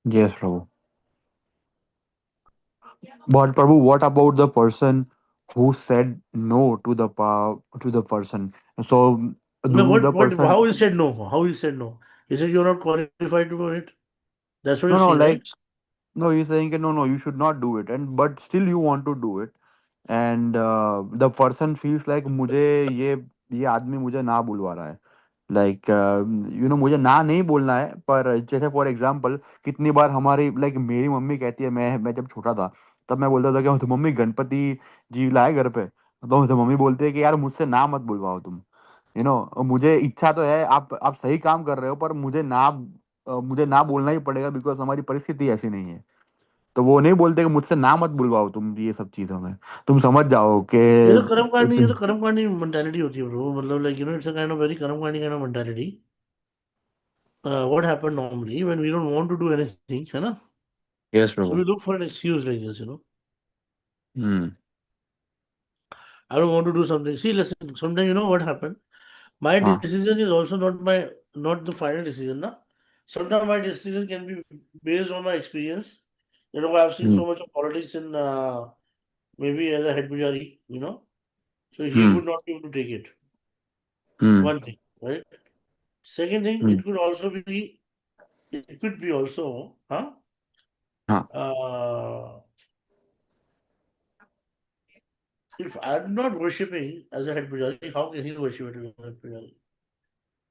Yes Prabhu But Prabhu, what about the person who said no to the person? So No, the person how he said no? How he said no? He said you're not qualified to do it. That's what no you're no saying, like right? no he's saying no no you should not do it and but still you want to do it and the person feels like मुझे ये आदमी मुझे ना बुलवा रहा है, like मुझे ना नहीं बोलना है, पर जैसे फॉर एग्जांपल कितनी बार हमारी लाइक मेरी मम्मी कहती है, मैं जब छोटा था तब मैं बोलता था कि तो मम्मी गणपति जी लाए घर पे, तो मम्मी बोलती है कि यार मुझसे ना मत बुलवाओ तुम, मुझे इच्छा तो है, आप सही काम कर रहे हो, पर मुझे ना बोलना ही पड़ेगा बिकॉज हमारी परिस्थिति ऐसी नहीं है। तो वो नहीं बोलते कि मुझसे ना मत बुलवाओ तुम ये सब चीजों में, तुम समझ जाओ कि ये तो कर्मकांडी मेंटालिटी होती है ब्रो, मतलब like it's a kind of very कर्मकांडी kind of mentality. What happened normally when we don't want to do anything, है ना? Yes So Prabhu. we look for an excuse like this. Hmm. I don't want to do something. See, listen, sometimes you know what happened. My हाँ। decision is also not the final decision, na? Sometimes my decision can be based on my experience. I've seen hmm. so much of politics in maybe as a head pujari. So he hmm. would not be able to take it. Hmm. One thing, right? Second thing, hmm. it could be also, huh? हाँ। Uh, if I'm not worshipping as a head pujari, how can he worship as a head pujari?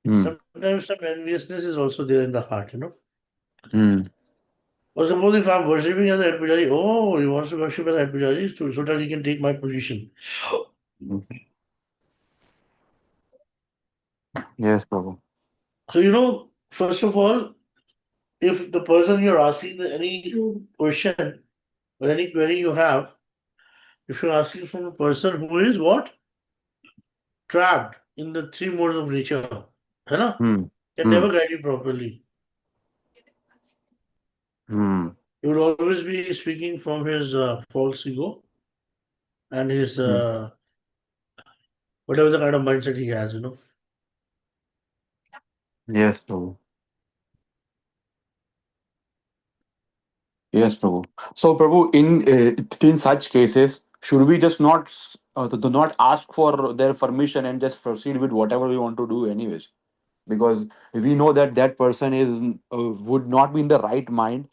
Hmm. Sometimes some enviousness is also there in the heart. Hmm. Or suppose if I'm worshipping as a head pujari, oh, he wants to worship as a head pujari so that he can take my position. Yes Prabhu. So, first of all, if the person you're asking any question or any query you have, if you're asking from a person who is what? Trapped in the three modes of nature, है ना? हम्म। Can hmm. never guide you properly. Hmm. He will always be speaking from his false ego and his whatever the kind of mindset he has. Yes Prabhu. Yes, Prabhu. So, Prabhu, in such cases, should we just not do not ask for their permission and just proceed with whatever we want to do, anyways? Because we know that that person is would not be in the right mind.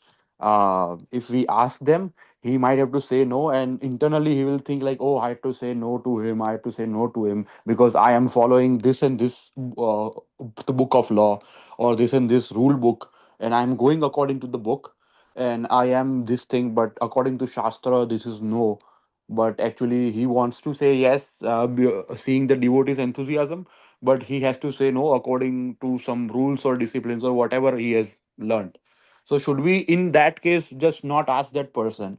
If we ask them, he might have to say no, and internally he will think like, "Oh, I have to say no to him. I have to say no to him because I am following this and this the book of law, or this and this rule book, and I am going according to the book, and I am this thing, but according to Shastra, this is no." But actually, he wants to say yes, seeing the devotee's enthusiasm, but he has to say no according to some rules or disciplines or whatever he has learned. So should we in that case just not ask that person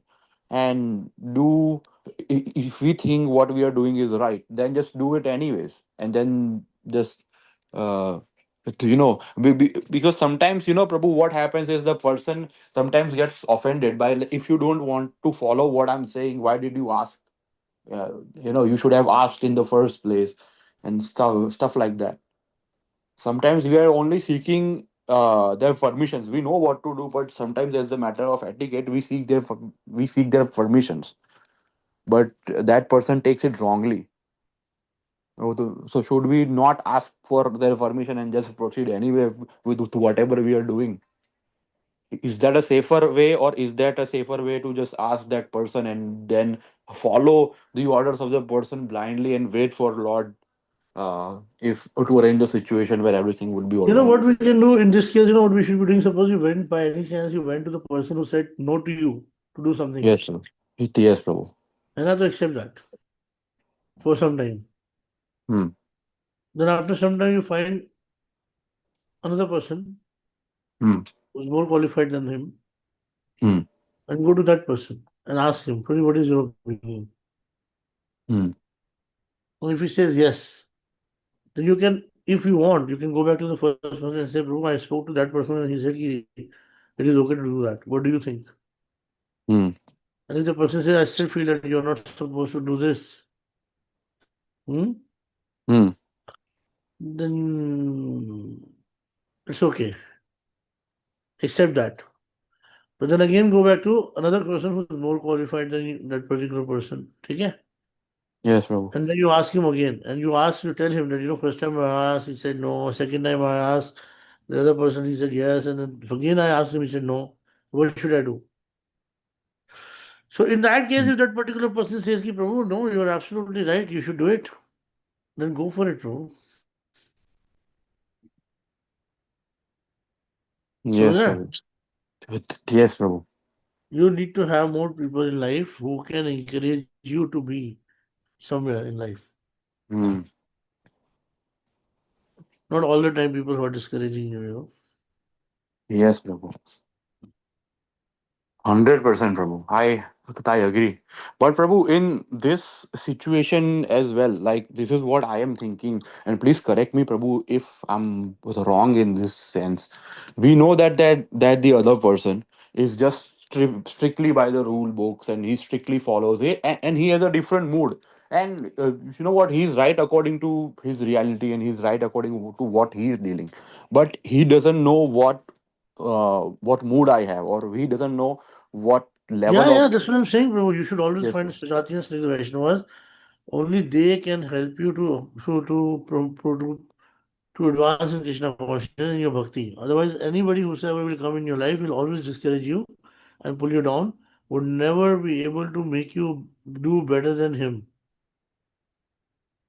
and do, if we think what we are doing is right, then just do it anyways, and then just uh because sometimes, Prabhu, what happens is the person sometimes gets offended by, like, if you don't want to follow what I'm saying, why did you ask? You should have asked in the first place, and stuff like that. Sometimes we are only seeking their permissions. We know what to do, but sometimes as a matter of etiquette, we seek their permissions, but that person takes it wrongly. So should we not ask for their permission and just proceed anyway with whatever we are doing? Is that a safer way, or is that a safer way to just ask that person and then follow the orders of the person blindly and wait for Lord, if to arrange a situation where everything would be all You know right? what we can do in this case, what we should be doing? Suppose you went by any chance, you went to the person who said no to you to do something. Yes, sir. Yes, Prabhu. And I have to accept that for some time. Hmm. Then after some time you find another person Hmm. who's more qualified than him Hmm. and go to that person and ask him, "Sorry, what is your opinion?" Hmm. And if he says yes, then you can, if you want, you can go back to the first person and say, "Bro, I spoke to that person and he said it is okay to do that. What do you think?" Hmm. And if the person says, "I still feel that you're not supposed to do this," hmm, Hmm. then it's okay. Accept that. But then again, go back to another person who's more qualified than that particular person. Okay? Yes, Prabhu. And then you ask him again. And you tell him that, first time I asked, he said no. Second time I asked the other person, he said yes. And then again I asked him, he said no. What should I do? So in that case, Mm. if that particular person says, Ki, Prabhu, no, you're absolutely right, you should do it, then go for it, Prabhu. Yes, So Prabhu. Yes, Prabhu. you need to have more people in life who can encourage you to be somewhere in life. Hmm. Not all the time people who are discouraging you, you know. Yes, Prabhu. 100%, Prabhu. I agree. But Prabhu, in this situation as well, like this is what I am thinking, and please correct me, Prabhu, if I'm was wrong in this sense. We know that the other person is just strictly by the rule books, and he strictly follows it, and he has a different mood. And you know what? He's right according to his reality, and he's right according to what he's dealing. But he doesn't know what mood I have, or he doesn't know what Yeah, level yeah, of. that's what I'm saying, bro. You should always Yes, find bro. Srijati and Sri Vaishnavas. Only they can help you to advance in Krishna consciousness and your bhakti. Otherwise, anybody whosoever will come in your life will always discourage you and pull you down, would never be able to make you do better than him.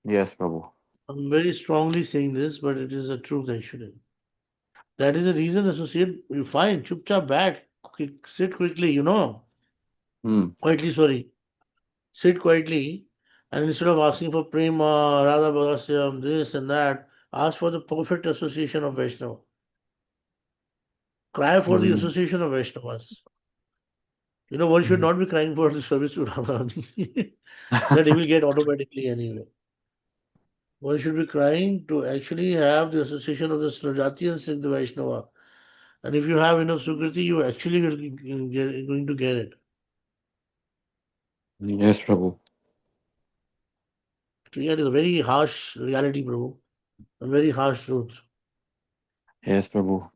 Yes, Prabhu. I'm very strongly saying this, but it is the truth actually. That is the reason associate you find chupchap back, sit quickly, Hmm. quietly, sorry, sit quietly, and instead of asking for prema, radha bhagasyam, this and that, ask for the perfect association of Vaishnava. Cry for the Hmm. association of Vaishnavas. One should Hmm. not be crying for the service to Radharani. That he will get automatically anyway. One should be crying to actually have the association of the Snajati and Siddha Vaishnava. And if you have enough Sukriti, you actually will going to get it. Yes, Prabhu. So yeah, it is a very harsh reality, Prabhu. A very harsh truth. Yes, Prabhu.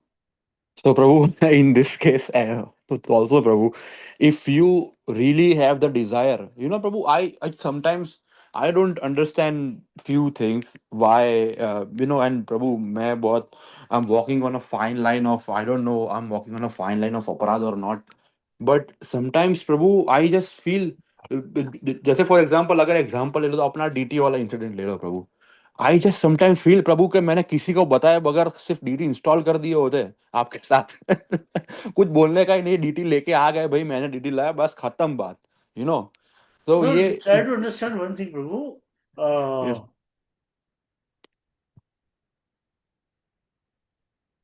So, Prabhu, in this case, also, Prabhu, if you really have the desire, Prabhu, I sometimes I don't understand few things why, and Prabhu, I'm walking on a fine line of, I don't know, I'm walking on a fine line of aparad or not. But sometimes, Prabhu, I just feel, जैसे for example, अगर example ले लो तो अपना DT वाला incident ले लो, प्रभु. I just sometimes feel प्रभु कि मैंने किसी को बताया बगैर सिर्फ डीटी इंस्टॉल कर दिए होते आपके साथ कुछ बोलने का ही नहीं, डीटी लेके आ गए भाई, मैंने डीटी लाया, बस खत्म बात. यू नो तो No, ये. try to understand one thing, Prabhu. Yes.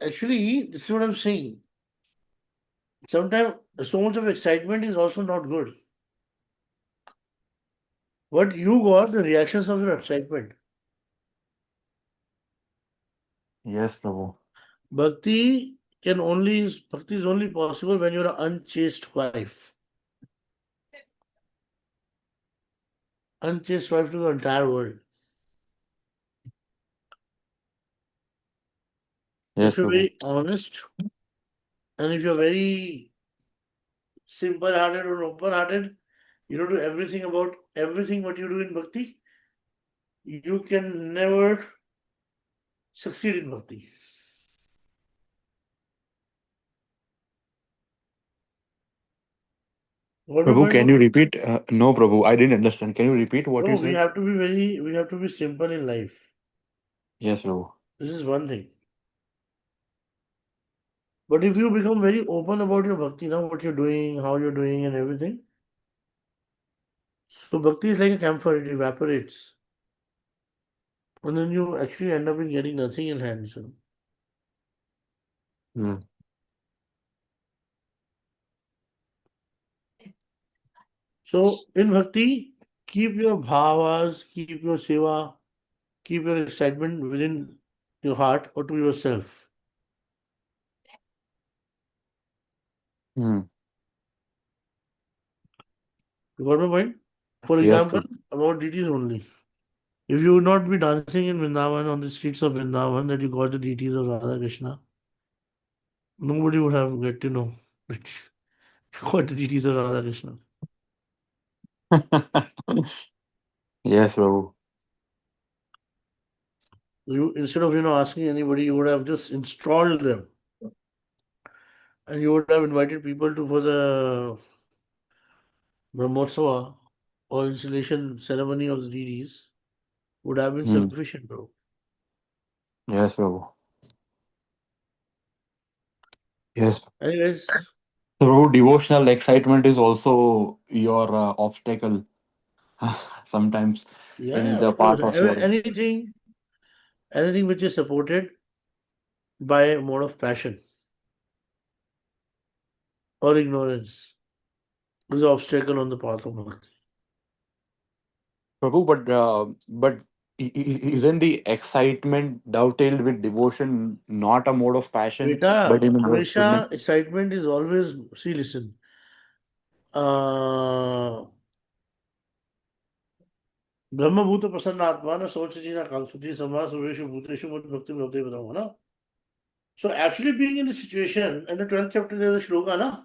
Actually, this is what I'm saying. Sometimes so much of excitement is also not good. What you got, the reactions of your excitement. Yes Prabhu. Bhakti is only possible when you're an unchaste wife. Unchaste wife to the entire world. Yes If you're Prabhu. very honest and if you're very simple hearted or open hearted, do everything about everything what you do in bhakti, you can never succeed in bhakti. What my प्रभु, point, can you bro? Repeat? No प्रभु, I didn't understand. Can you repeat what No, you said? we have to be simple in life. Yes प्रभु. This is one thing. But if you become very open about your bhakti, now what you're doing, how you're doing, and everything, so bhakti is like a camphor, it evaporates. And then you actually end up in getting nothing in hand. So in bhakti, keep your bhavas, keep your seva, keep your excitement within your heart or to yourself. You got my point? For yes example, Prabhu. about deities only. If you would not be dancing in Vrindavan on the streets of Vrindavan that you got the deities of Radha Krishna, nobody would have get to know that you got the deities of Radha Krishna. Yes Prabhu. You instead of asking anybody, you would have just installed them, and you would have invited people to for the Brahmotsava or installation ceremony of the deities would have been Hmm. sufficient, bro. Yes, Prabhu. Yes. Anyways, So, Prabhu, devotional excitement is also your obstacle sometimes in yeah, the of course. part of your. Anything which is supported by a mode of passion or ignorance is an obstacle on the path of bhakti. Prabhu, but isn't the excitement dovetailed with devotion not a mode of passion, but Beta, in a mode of Hamesha goodness? excitement is always, see, listen. Uh, ब्रह्मभूत प्रसन्न आत्मा न सोच जी न काल सुधी समास सर्वेषु भूतेषु मद भक्ति में होते बताऊंगा ना. So actually being in the situation, in the 12th chapter there's a shloka na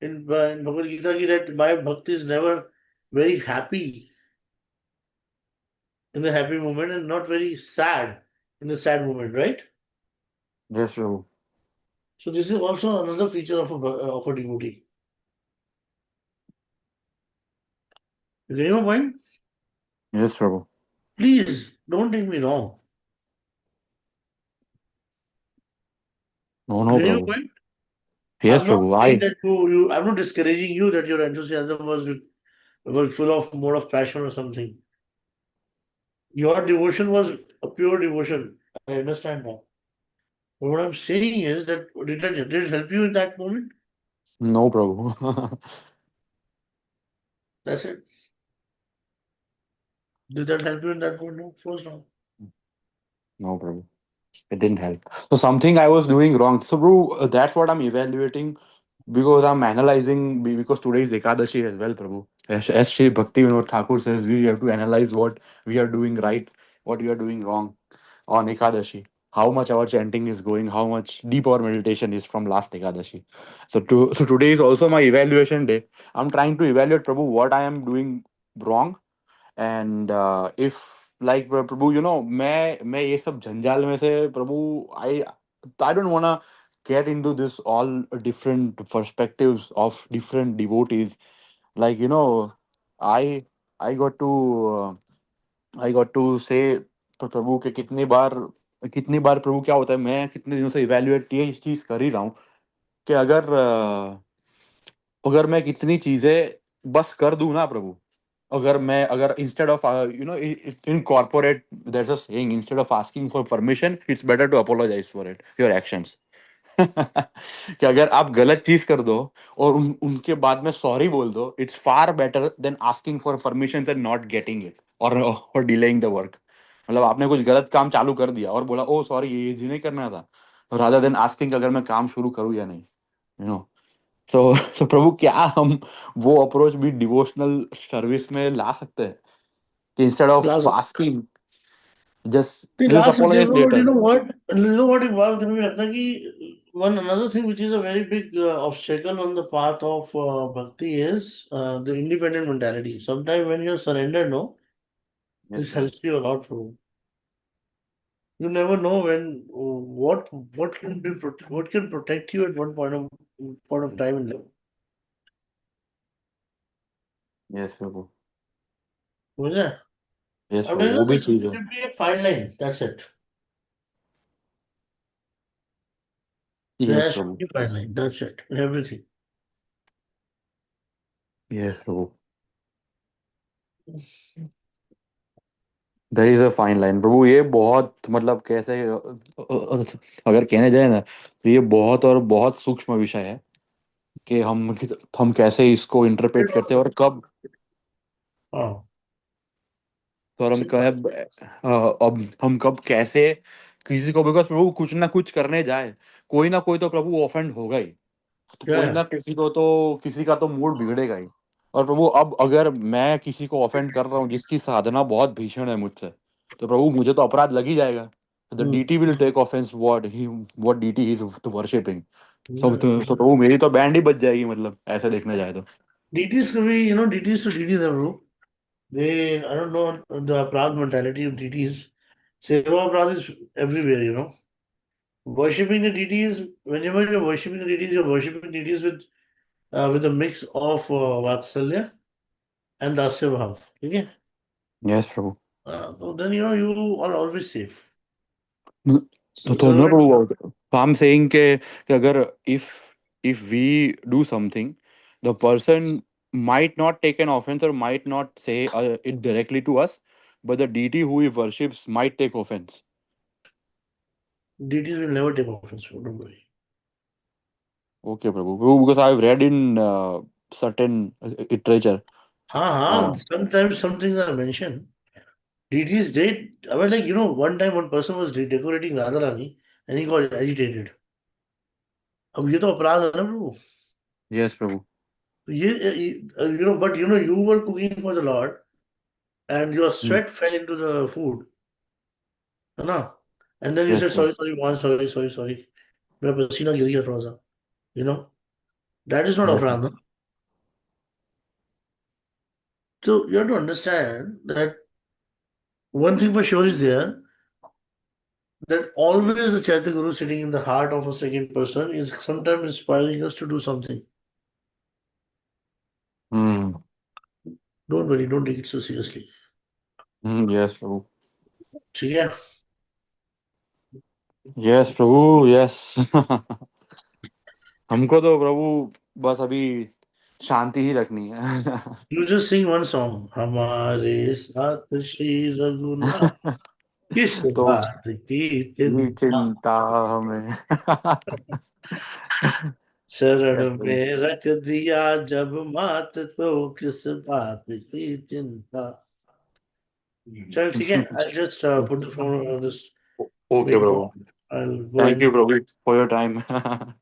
in Bhagavad Gita ki that my bhakti is never very happy in the happy moment and not very sad in the sad moment, right? Yes, Prabhu. So this is also another feature of a devotee. You getting my point? Yes, Prabhu. Please don't take me wrong. No, You no, getting my Prabhu. point? Yes, I'm not Prabhu. saying I that I'm not discouraging you that your enthusiasm was full of mode of passion or something. Your devotion was a pure devotion. I understand that. But what I'm saying is that did it help you in that moment? no, Prabhu. That's it. Did that help you in that moment? No, of course not. No, Prabhu. It didn't help. So something I was doing wrong. So, bro, that's what I'm evaluating because I'm analyzing because today is Ekadashi as well, Prabhu. As Shri Bhakti Vinod Thakur says, we have to analyze what we are doing right, what we are doing wrong on Ekadashi. How much our chanting is going, how much deep our meditation is from last Ekadashi. So today is also my evaluation day. I'm trying to evaluate, Prabhu, what I am doing wrong and if like प्रभु मैं ये सब जंजाल में से प्रभु I I don't want get into this all different perspectives of different devotees like i I got to I got to say प्रभु के कितनी बार प्रभु क्या होता है मैं कितने दिनों से इवेल्युएट ये चीज कर ही रहा हूँ कि अगर मैं कितनी चीजें बस कर दूं ना प्रभु अगर instead of in corporate there is a saying instead of asking for permission it's better to apologise for it your actions कि अगर आप गलत चीज कर दो और उनके बाद में सॉरी बोल दो it's far better than asking for permission and not getting it और डिलेइंग द वर्क मतलब आपने कुछ गलत काम चालू कर दिया और बोला ओ सॉरी ये नहीं करना था रादर देन आस्किंग अगर मैं काम शुरू करूँ या नहीं यू सो सो प्रभु क्या हम वो अप्रोच भी डिवोशनल सर्विस में ला सकते हैं कि instead of Last, asking just the just last apologise bro, but later you know what involved in me, one another thing which is a very big obstacle on the path of bhakti is the independent mentality. Sometimes when you're surrendered, no, yes this Prabhu helps you a lot, bro. You never know when what can protect you at one point of time in life. Yes Prabhu Yeah. Yes I Prabhu mean, वो भी there चीज है should be a fine line. That's it. There yes has to प्रभु be a fine line. That's it. In everything. Yes प्रभु there is a fine line प्रभु ये बहुत मतलब कैसे अगर कहने जाए ना तो ये बहुत और बहुत सूक्ष्म विषय है कि हम कैसे इसको इंटरप्रेट करते हैं और कब Oh, तो और हम कब अब हम कब कैसे किसी को बिकॉज प्रभु कुछ ना कुछ करने जाए कोई ना कोई तो प्रभु ऑफेंड होगा ही तो कोई yeah. ना किसी को तो किसी का तो मूड बिगड़ेगा ही और प्रभु अब अगर मैं किसी को ऑफेंड कर रहा हूँ जिसकी साधना बहुत भीषण है मुझसे तो प्रभु मुझे तो अपराध लग ही जाएगा the Hmm. Deity will take offence what deity is worshipping Yeah. तो प्रभु मेरी तो बैंड ही बज जाएगी मतलब ऐसे देखने जाए तो DTs can be, DTs to DTs are bro. I don't know the Prad mentality of DTs. Seva Prad is everywhere. Worshipping the deities, whenever you're worshipping the deities, you're worshipping deities with a mix of Vatsalya. and दास्य भाव, ठीक है? Yes, Prabhu. तो then you are always safe. तो ना Servants, प्रभु, तो I'm saying कि अगर if we do something, the person might not take an offense or might not say it directly to us, but the deity who he worships might take offense. deities will never take offense. Don't worry. Okay, Prabhu. Prabhu, because I've read in certain literature. हाँ Uh, हाँ, sometimes some things are mentioned. Deities, I mean, like, one time one person was decorating Radha Rani and he got agitated. अब ये तो अपराध है ना प्रभु. yes, Prabhu. तो but you were cooking for the Lord and your Hmm. sweat fell into the food, है ना? And then you Yes, said Prabhu. sorry, one, sorry. मेरा पसीना गिर गया थोड़ा सा. You know, that is not Yes. अपराध ना. So you have to understand that one thing for sure is there, that always the Chaitya Guru sitting in the heart of a second person is sometimes inspiring us to do something. Hmm. Don't worry, don't take it so seriously. Yes, Prabhu. ठीक है? Yes, Prabhu. Yes. हमको तो प्रभु बस अभी शांति ही रखनी है. You just sing one song. हमारे साथ श्री रघुनाथ किस तो बात की ये चिंता, चिंता हमें. Yes, शरण Prabhu. में रख दिया जब मात तो किस बात की चिंता. चल ठीक है. I'll just put the phone on this Okay, make. Prabhu. I'll go Thank and you, Prabhu, for your time.